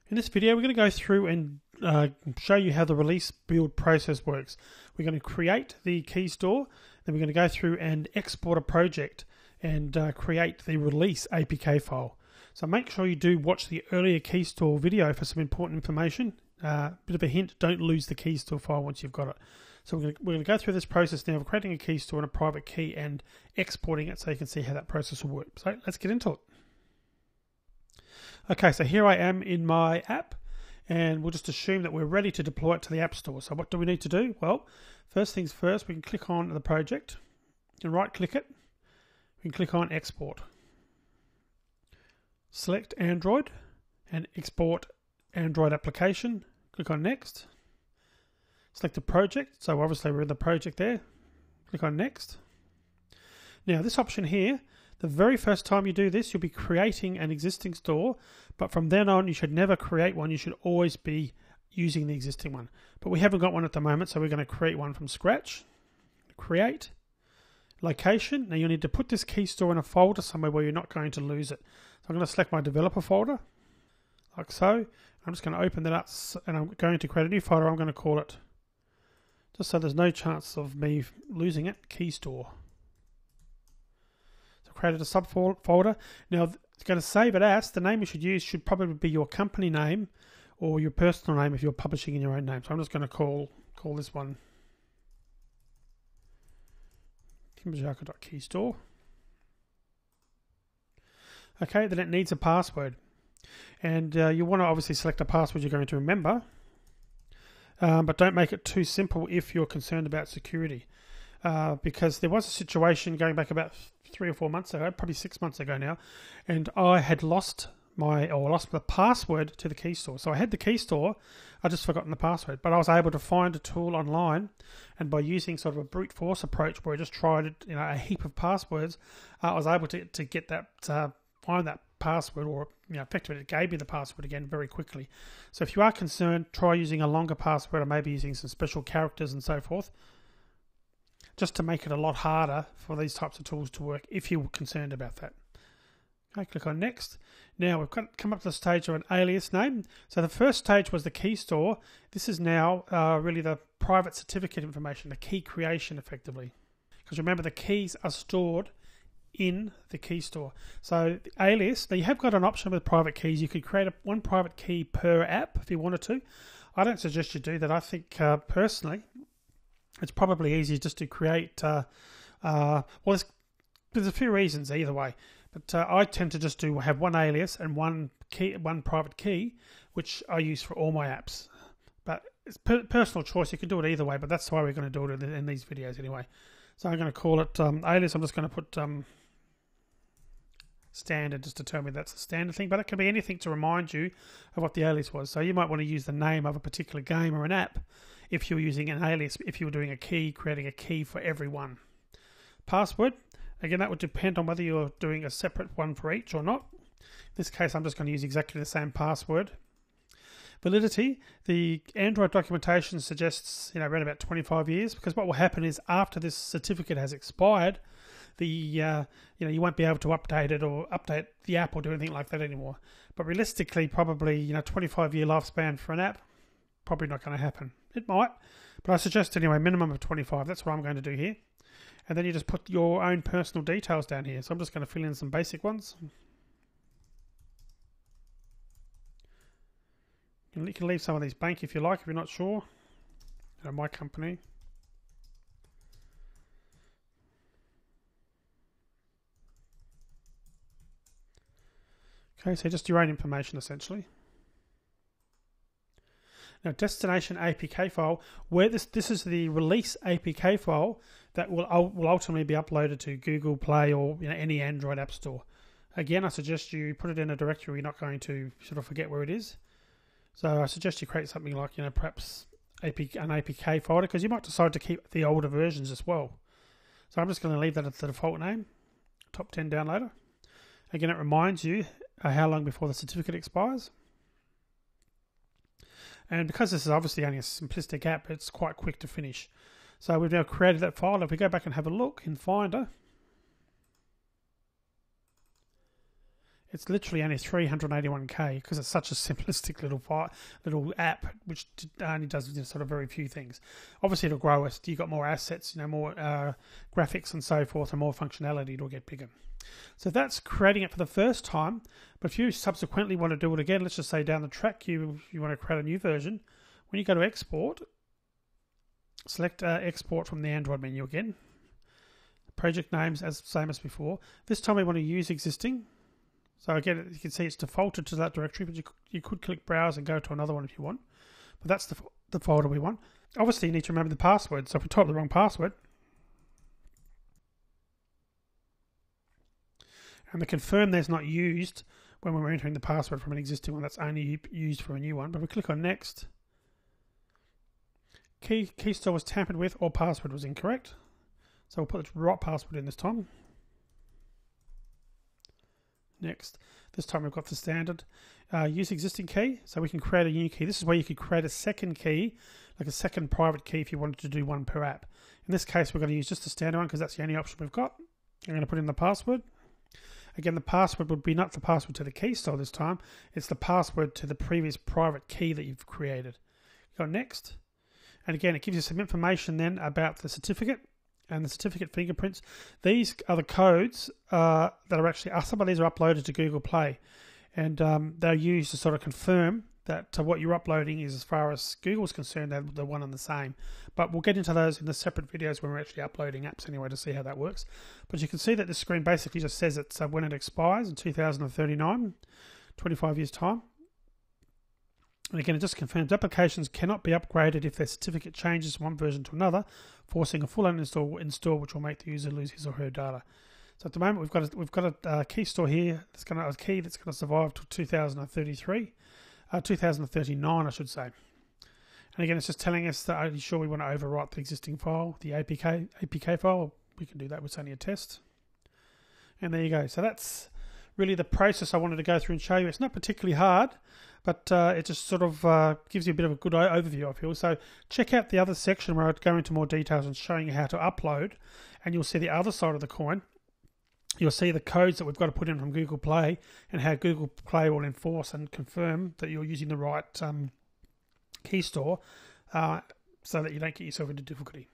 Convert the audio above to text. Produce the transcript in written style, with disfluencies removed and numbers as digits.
In this video, we're going to go through and show you how the release build process works. We're going to create the key store, then we're going to go through and export a project and create the release APK file. So make sure you do watch the earlier key store video for some important information. Bit of a hint, don't lose the key store file once you've got it. So we're going to go through this process now of creating a key store and a private key and exporting it so you can see how that process will work. So let's get into it. Okay, so here I am in my app, and we'll just assume that we're ready to deploy it to the App Store. So what do we need to do? Well, first things first, we can click on the project and right-click it. We can click on Export. Select Android and export Android application. Click on Next. Select the project. So obviously we're in the project there. Click on Next. Now this option here, the very first time you do this, you'll be creating an existing store, but from then on, you should never create one. You should always be using the existing one. But we haven't got one at the moment, so we're going to create one from scratch. Create, location. Now you need to put this key store in a folder somewhere where you're not going to lose it. So I'm going to select my developer folder, like so. I'm just going to open that up, and I'm going to create a new folder. I'm going to call it, just so there's no chance of me losing it, key store. Created a subfolder. Now it's going to save it as the name you should use should probably be your company name or your personal name if you're publishing in your own name. So I'm just going to call this one kimberjaka.keystore. Okay, then it needs a password, and you want to obviously select a password you're going to remember, but don't make it too simple if you're concerned about security. Because there was a situation going back about 3 or 4 months ago, probably 6 months ago now, and I had lost the password to the key store. So I had the key store, I just forgotten the password, but I was able to find a tool online, and by using sort of a brute force approach where I just tried a heap of passwords, I was able to get that find that password, or effectively it gave me the password again very quickly. So if you are concerned, try using a longer password, or maybe using some special characters and so forth, just to make it a lot harder for these types of tools to work if you're concerned about that. Okay, click on Next. Now we've come up to the stage of an alias name. So the first stage was the key store. This is now really the private certificate information, the key creation effectively. Because remember, the keys are stored in the key store. So the alias, now you have got an option with private keys. You could create one private key per app if you wanted to. I don't suggest you do that. I think personally, it's probably easier just to create, well, there's a few reasons either way, but I tend to just have one alias and one private key, which I use for all my apps. But it's personal choice. You can do it either way, but that's why we're going to do it in these videos anyway. So I'm going to call it alias. I'm just going to put standard just to tell me that's a standard thing, but it can be anything to remind you of what the alias was. So you might want to use the name of a particular game or an app if you're using an alias, if you're doing a key, creating a key for every one. Password, again, that would depend on whether you're doing a separate one for each or not. In this case, I'm just going to use exactly the same password. Validity, the Android documentation suggests around about 25 years, because what will happen is after this certificate has expired, you won't be able to update it or update the app or do anything like that anymore. But realistically, probably 25-year lifespan for an app, probably not going to happen. It might, but I suggest anyway minimum of 25. That's what I'm going to do here. And then you just put your own personal details down here. So I'm just going to fill in some basic ones. You can leave some of these blank if you like, if you're not sure. My company. Okay, so just your own information essentially. Now, destination APK file, where this is the release APK file that will ultimately be uploaded to Google Play or any Android app store. Again, I suggest you put it in a directory where you're not going to sort of forget where it is. So I suggest you create something like perhaps an APK folder, because you might decide to keep the older versions as well. So I'm just going to leave that as the default name, top 10 downloader. Again, it reminds you how long before the certificate expires. And because this is obviously only a simplistic app, it's quite quick to finish. So we've now created that file. If we go back and have a look in Finder, It's literally only 381k because it's such a simplistic little app which only does sort of very few things. Obviously, it'll grow as you got more assets, more graphics and so forth, and more functionality. It'll get bigger. So that's creating it for the first time. But if you subsequently want to do it again, let's just say down the track you want to create a new version. When you go to export, select export from the Android menu again. Project names as same as before. This time we want to use existing. So again, you can see it's defaulted to that directory, but you could click browse and go to another one if you want. But that's the folder we want. Obviously, you need to remember the password. So if we type the wrong password, and the confirm there's not used when we're entering the password from an existing one, that's only used for a new one. But we click on next. Key store was tampered with or password was incorrect. So we'll put the right password in this time. Next. This time we've got the standard. Use existing key, so we can create a new key. This is where you could create a second key, like a second private key if you wanted to do one per app. In this case, we're going to use just the standard one because that's the only option we've got. I'm going to put in the password. Again, the password would be not the password to the key store this time. It's the password to the previous private key that you've created. Go next. And again, it gives you some information then about the certificate and the certificate fingerprints. These are the codes that are actually, some of these are uploaded to Google Play, and they're used to sort of confirm that what you're uploading is, as far as Google's concerned, they're one and the same. But we'll get into those in the separate videos when we're actually uploading apps anyway to see how that works. But you can see that this screen basically just says it's when it expires in 2039, 25 years time. And again, it just confirms applications cannot be upgraded if their certificate changes from one version to another, forcing a full uninstall, which will make the user lose his or her data. So at the moment, we've got a key store here that's going to survive till 2039, I should say. And again, it's just telling us that, are you sure we want to overwrite the existing file, the APK file? We can do that. It's only a test. And there you go. So that's really the process I wanted to go through and show you. It's not particularly hard, but it just sort of gives you a bit of a good overview, I feel. So check out the other section where I go into more details and showing you how to upload, and you'll see the other side of the coin. You'll see the codes that we've got to put in from Google Play and how Google Play will enforce and confirm that you're using the right key store so that you don't get yourself into difficulty.